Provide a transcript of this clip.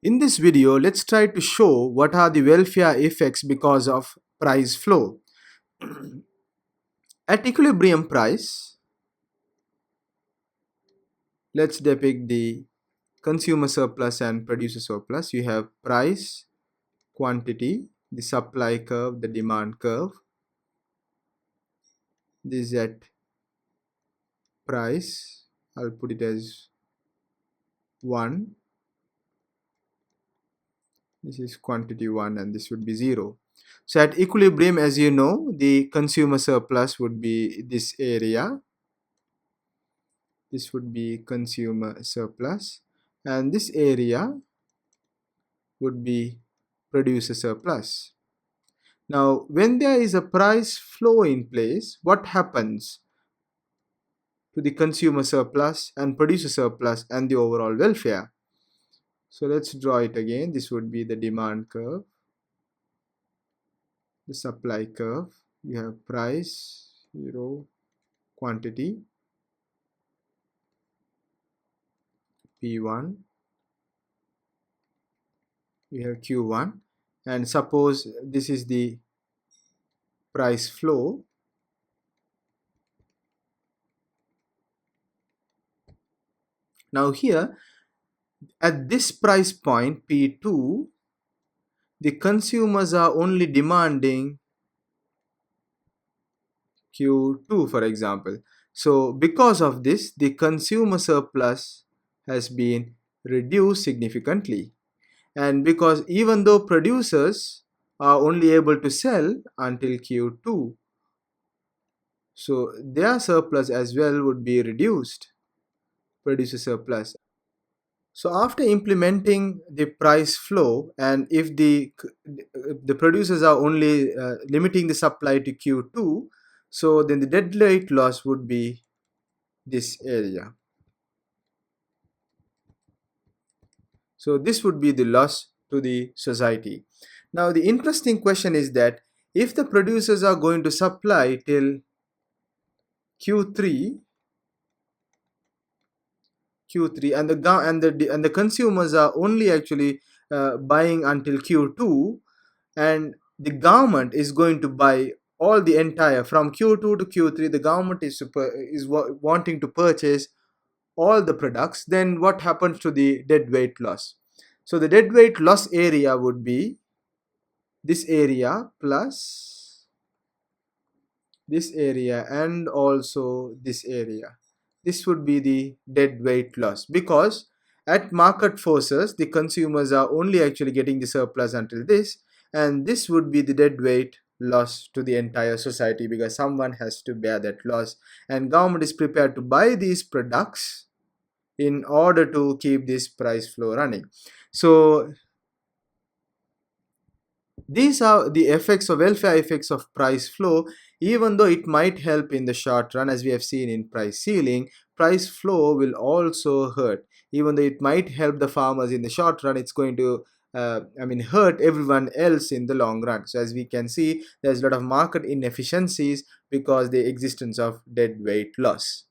In this video, let's try to show what are the welfare effects because of price flow. At equilibrium price, let's depict the consumer surplus and producer surplus. You have price, quantity, the supply curve, the demand curve. This is at price. I'll put it as 1. This is quantity 1 and this would be 0. So at equilibrium, as you know, the consumer surplus would be this area. This would be consumer surplus, and this area would be producer surplus. Now, when there is a price flow in place, what happens to the consumer surplus and producer surplus and the overall welfare? So let's draw it again. This would be the demand curve, the supply curve. You have price, 0, quantity, P1. We have Q1, and suppose this is the price flow. Now here at this price point P2, the consumers are only demanding Q2, for example. So because of this, the consumer surplus has been reduced significantly. And because even though producers are only able to sell until Q2, so their surplus as well would be reduced, producer surplus. So after implementing the price flow, and if the producers are only limiting the supply to Q2, so then the deadweight loss would be this area. So this would be the loss to the society. Now the interesting question is that if the producers are going to supply till Q3, and the consumers are only actually buying until Q2, and the government is going to buy all the entire from Q2 to Q3, the government is wanting to purchase all the products, then what happens to the deadweight loss? So the deadweight loss area would be this area plus this area and also this area. This would be the deadweight loss, because at market forces the consumers are only actually getting the surplus until this, and this would be the deadweight loss to the entire society, because someone has to bear that loss, and government is prepared to buy these products in order to keep this price flow running. So these are the effects of welfare effects of price flow. Even though it might help in the short run, as we have seen in price ceiling, price flow will also hurt. Even though it might help the farmers in the short run, it's going to hurt everyone else in the long run. So as we can see, there's a lot of market inefficiencies because the existence of deadweight loss.